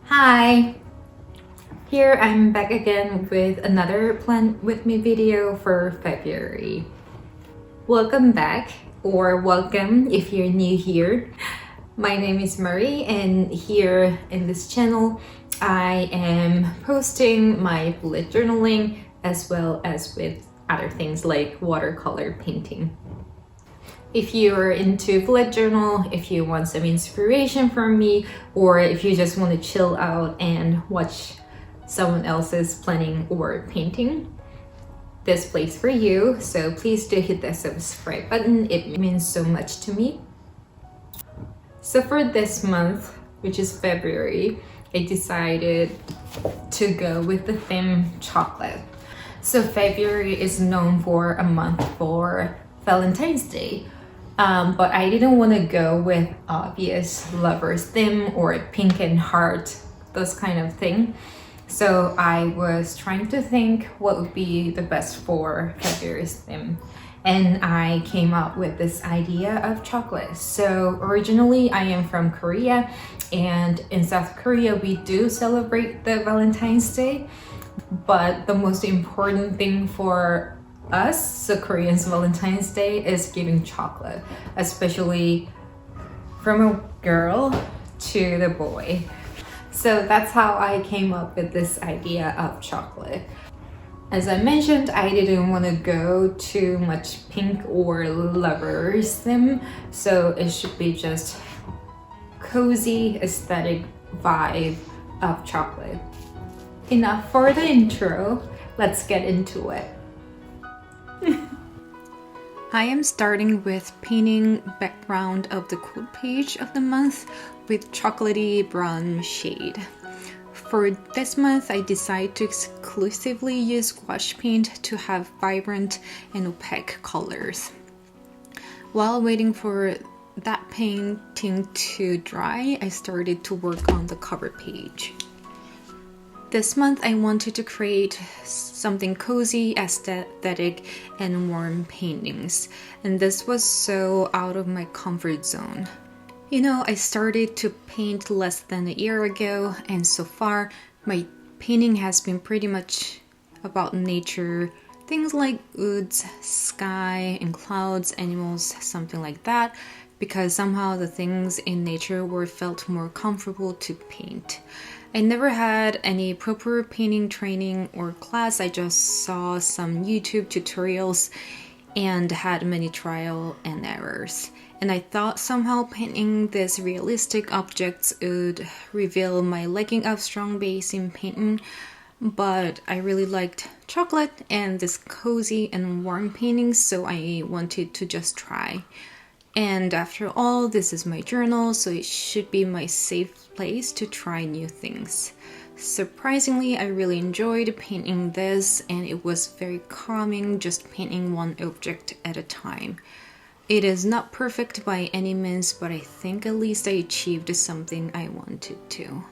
Hi! Here I'm back again with another Plan With Me video for February. Welcome back, or welcome if you're new here. My name is Marie, and here in this channel I am posting my bullet journaling as well as with other things like watercolor painting. If you're into bullet journal, if you want some inspiration from me, or if you just want to chill out and watch someone else's planning or painting, this place for you. So please do hit the subscribe button. It means so much to me. So for this month, which is February, I decided to go with the theme chocolate. So February is known for a month for Valentine's Day. But I didn't want to go with obvious lover's theme or pink and heart, those kind of thing. So I was trying to think what would be the best for February's theme. And I came up with this idea of chocolate. So originally I am from Korea, and in South Korea we do celebrate the Valentine's Day. But the most important thing for us, so Koreans, Valentine's Day is giving chocolate, especially from a girl to the boy. So that's how I came up with this idea of chocolate. As I mentioned, I didn't want to go too much pink or lovers theme, so it should be just cozy aesthetic vibe of chocolate. Enough for the intro, let's get into it. I am starting with painting background of the quote page of the month with chocolatey brown shade. For this month, I decided to exclusively use gouache paint to have vibrant and opaque colors. While waiting for that painting to dry, I started to work on the cover page. This month I wanted to create something cozy, aesthetic, and warm paintings, and this was so out of my comfort zone. You know, I started to paint less than a year ago, and so far my painting has been pretty much about nature, things like woods, sky, and clouds, animals, something like that, because somehow the things in nature were felt more comfortable to paint. I never had any proper painting training or class. I just saw some YouTube tutorials and had many trial and errors. And I thought somehow painting these realistic objects would reveal my liking of strong base in painting, but I really liked chocolate and this cozy and warm painting, so I wanted to just try. And after all, this is my journal, so it should be my safe place to try new things. Surprisingly, I really enjoyed painting this, and it was very calming just painting one object at a time. It is not perfect by any means, but I think at least I achieved something I wanted to.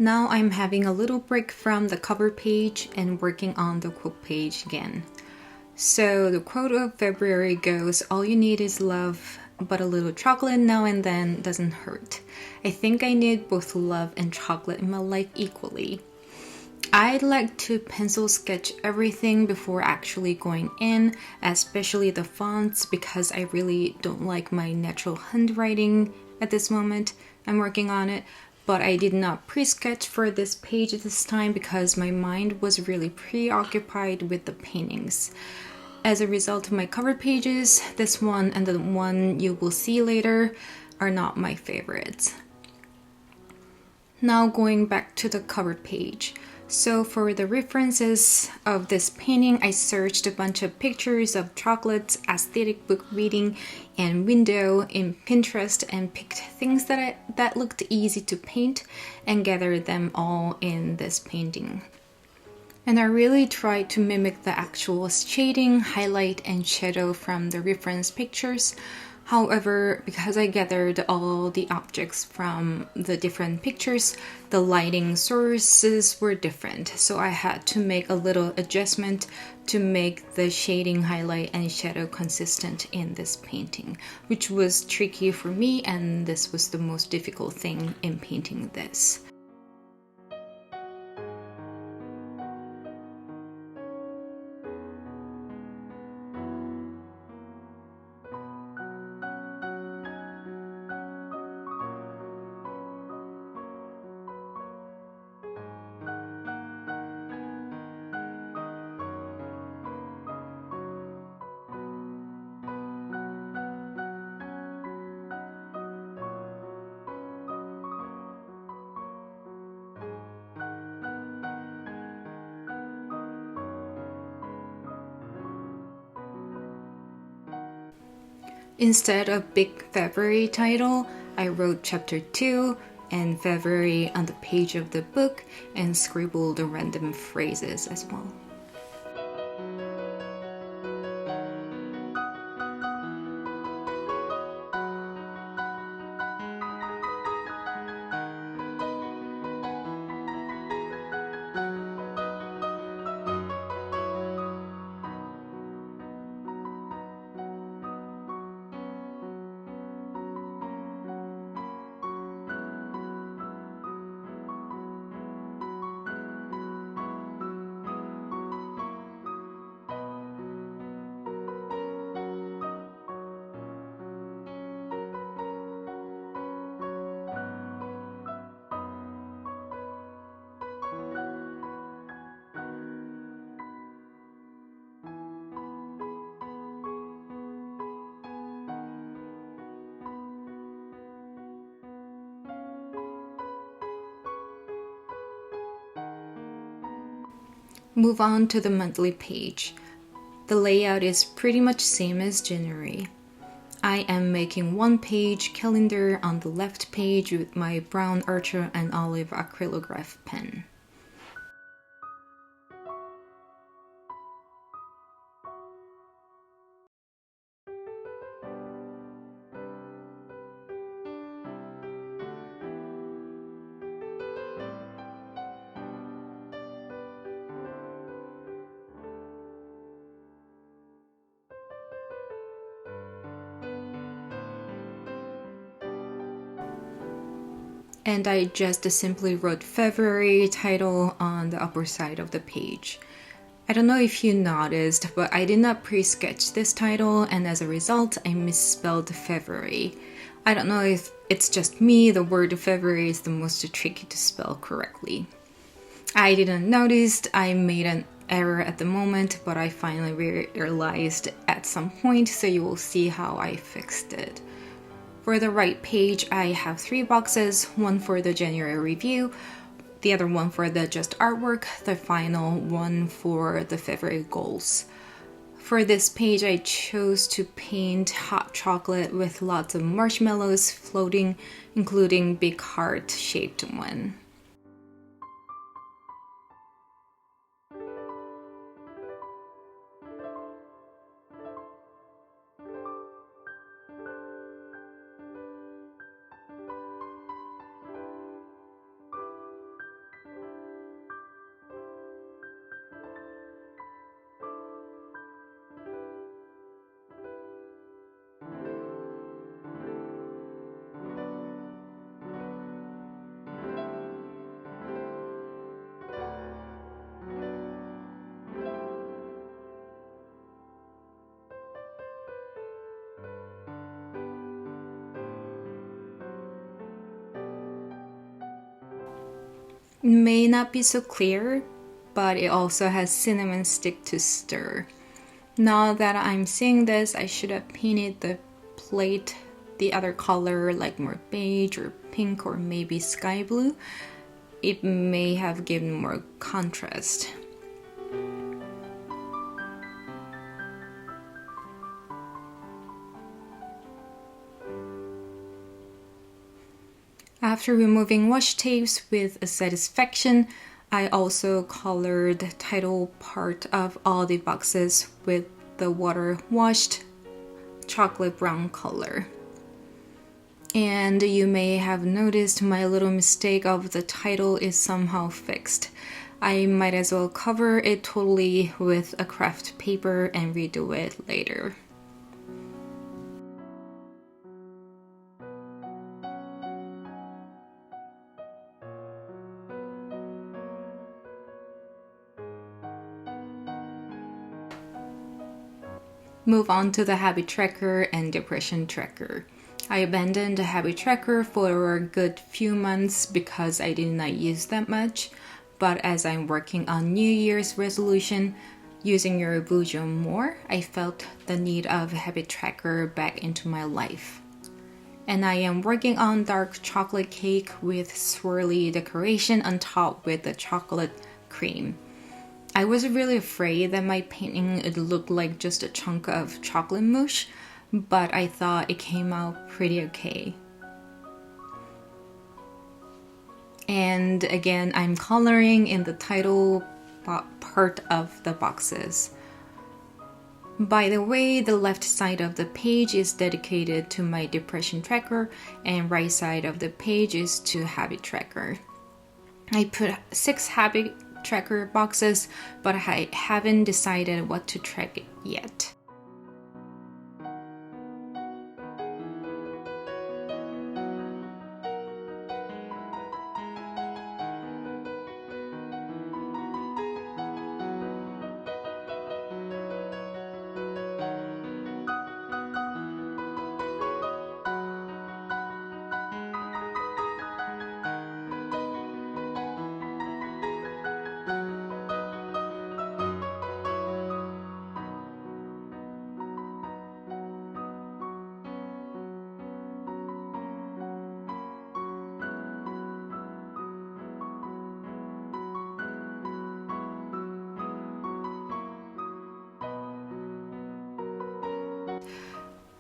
Now I'm having a little break from the cover page and working on the quote page again. So the quote of February goes, "All you need is love, but a little chocolate now and then doesn't hurt." I think I need both love and chocolate in my life equally. I'd like to pencil sketch everything before actually going in, especially the fonts, because I really don't like my natural handwriting at this moment. I'm working on it, but I did not pre-sketch for this page this time because my mind was really preoccupied with the paintings. As a result of my cover pages, this one and the one you will see later are not my favorites. Now going back to the cover page. So for the references of this painting, I searched a bunch of pictures of chocolates, aesthetic book reading, and window in Pinterest and picked things that looked easy to paint and gathered them all in this painting. And I really tried to mimic the actual shading, highlight, and shadow from the reference pictures. However, because I gathered all the objects from the different pictures, the lighting sources were different, so I had to make a little adjustment to make the shading, highlight, and shadow consistent in this painting, which was tricky for me, and this was the most difficult thing in painting this. Instead of big February title, I wrote chapter 2 and February on the page of the book and scribbled random phrases as well. Move on to the monthly page. The layout is pretty much same as January. I am making one-page calendar on the left page with my brown Archer and olive Acrylograph pen. And I just simply wrote February title on the upper side of the page. I don't know if you noticed, but I did not pre-sketch this title, and as a result, I misspelled February. I don't know if it's just me, the word February is the most tricky to spell correctly. I didn't notice I made an error at the moment, but I finally realized at some point, so you will see how I fixed it. For the right page, I have 3 boxes, one for the January review, the other one for the just artwork, the final one for the February goals. For this page, I chose to paint hot chocolate with lots of marshmallows floating, including big heart-shaped one. May not be so clear, but it also has cinnamon stick to stir. Now that I'm seeing this, I should have painted the plate the other color, like more beige or pink or maybe sky blue. It may have given more contrast. After removing washi tapes with a satisfaction, I also colored the title part of all the boxes with the water washed chocolate brown color. And you may have noticed my little mistake of the title is somehow fixed. I might as well cover it totally with a craft paper and redo it later. Move on to the habit tracker and depression tracker. I abandoned the habit tracker for a good few months because I did not use that much, but as I'm working on New Year's resolution, using your Bujo more, I felt the need of a habit tracker back into my life. And I am working on dark chocolate cake with swirly decoration on top with the chocolate cream. I was really afraid that my painting would look like just a chunk of chocolate mousse, but I thought it came out pretty okay. And again, I'm coloring in the title part of the boxes. By the way, the left side of the page is dedicated to my depression tracker and right side of the page is to habit tracker. I put 6 habit tracker boxes, but I haven't decided what to track yet.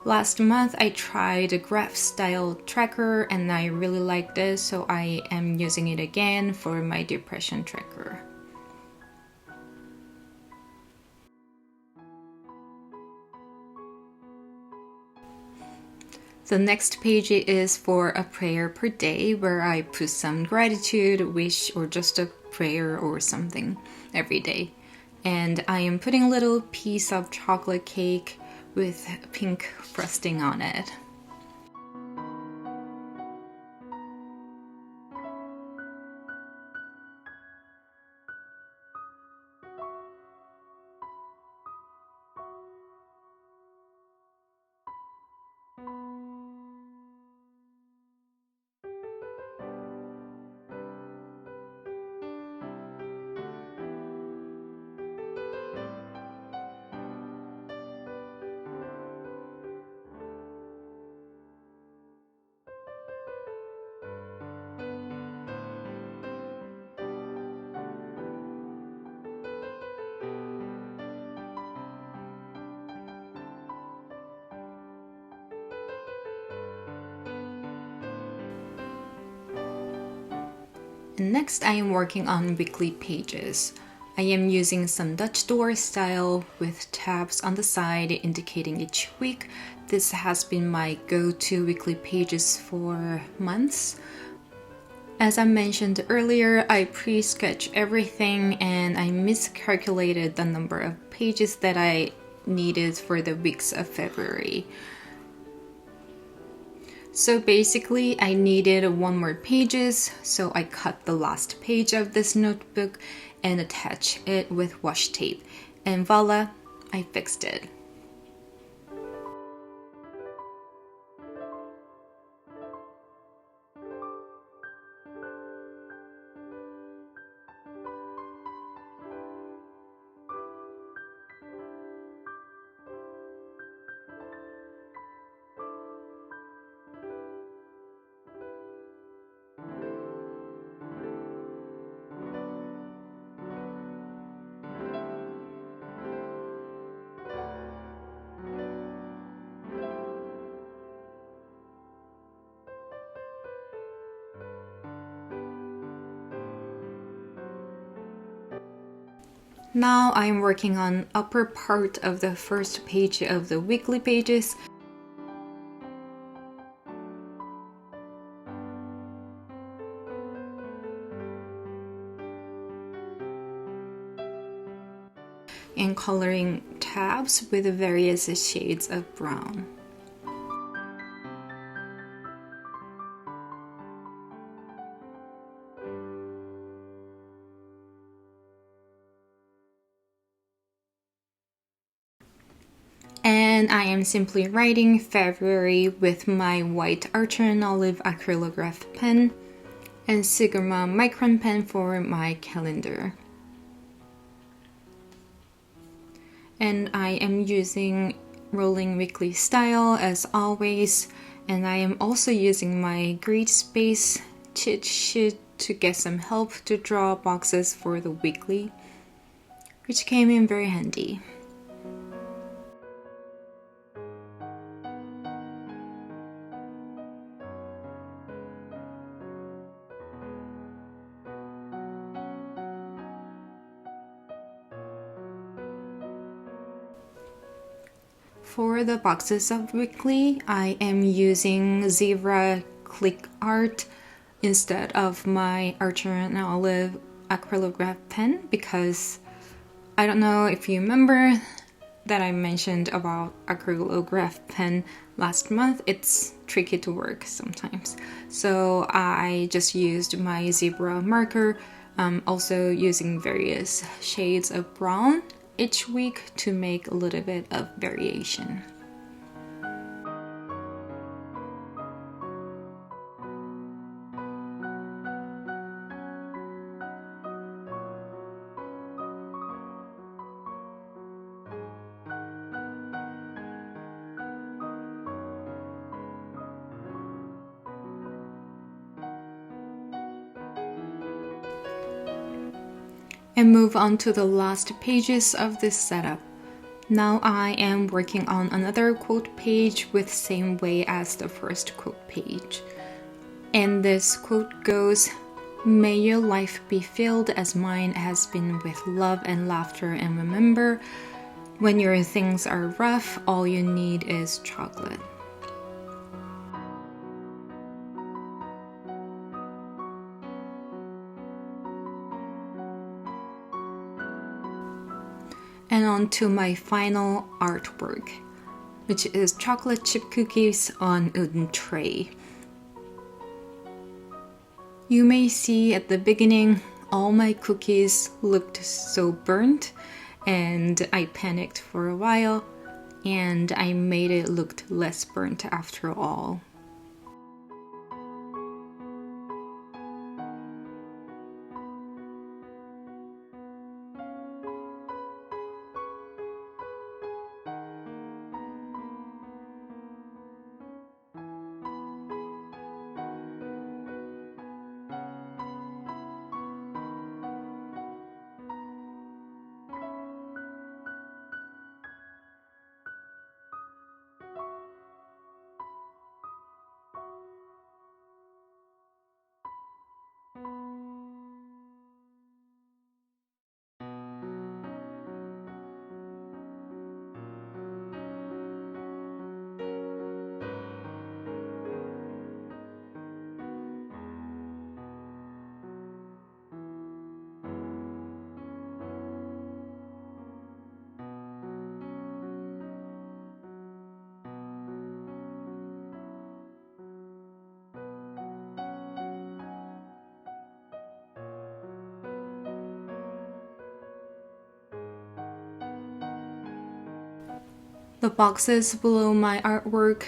Last month I tried a graph style tracker and I really liked it, so I am using it again for my depression tracker. The next page is for a prayer per day where I put some gratitude, wish, or just a prayer or something every day. And I am putting a little piece of chocolate cake with pink frosting on it. And next, I am working on weekly pages. I am using some Dutch door style with tabs on the side indicating each week. This has been my go-to weekly pages for months. As I mentioned earlier, I pre-sketched everything and I miscalculated the number of pages that I needed for the weeks of February. So basically, I needed 1 more pages, so I cut the last page of this notebook and attached it with washi tape. And voila, I fixed it. Now I'm working on upper part of the first page of the weekly pages. And coloring tabs with various shades of brown. And I am simply writing February with my white Archer and Olive Acrylograph pen and SAKURA Micron pen for my calendar. And I am using rolling weekly style as always, and I am also using my Great Space cheat sheet to get some help to draw boxes for the weekly, which came in very handy. For the boxes of weekly, I am using Zebra Clickart instead of my Archer and Olive Acrylograph pen because I don't know if you remember that I mentioned about Acrylograph pen last month. It's tricky to work sometimes. So I just used my Zebra marker, also using various shades of brown each week to make a little bit of variation. And move on to the last pages of this setup. Now I am working on another quote page with same way as the first quote page. And this quote goes, "May your life be filled as mine has been with love and laughter, and remember, when your things are rough, all you need is chocolate." And on to my final artwork, which is chocolate chip cookies on wooden tray. You may see at the beginning, all my cookies looked so burnt, and I panicked for a while, and I made it look less burnt after all. The boxes below my artwork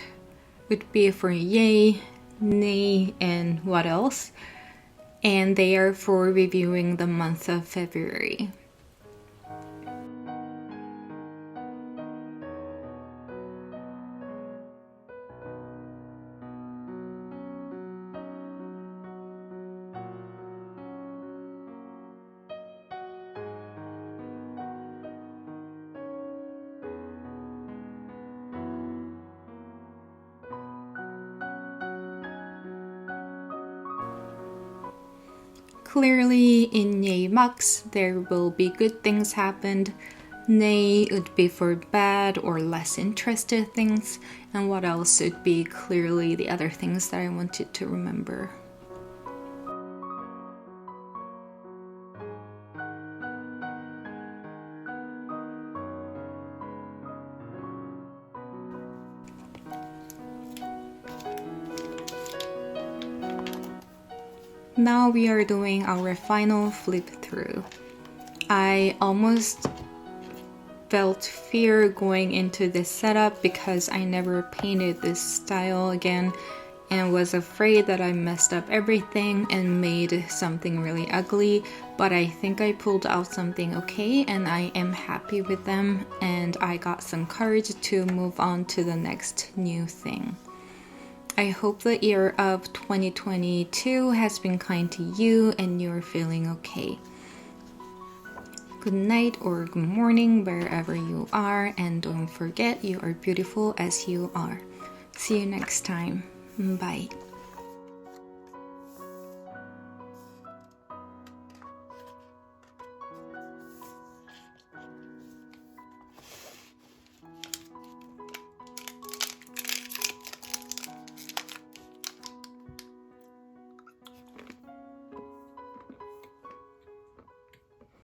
would be for yay, nay, and what else, and they are for reviewing the month of February. Clearly, in Yay Max, there will be good things happened. Nay would be for bad or less interested things. And what else would be clearly the other things that I wanted to remember. Now we are doing our final flip through. I almost felt fear going into this setup because I never painted this style again and was afraid that I messed up everything and made something really ugly, but I think I pulled out something okay and I am happy with them, and I got some courage to move on to the next new thing. I hope the year of 2022 has been kind to you and you're feeling okay. Good night or good morning wherever you are, and don't forget you are beautiful as you are. See you next time. Bye.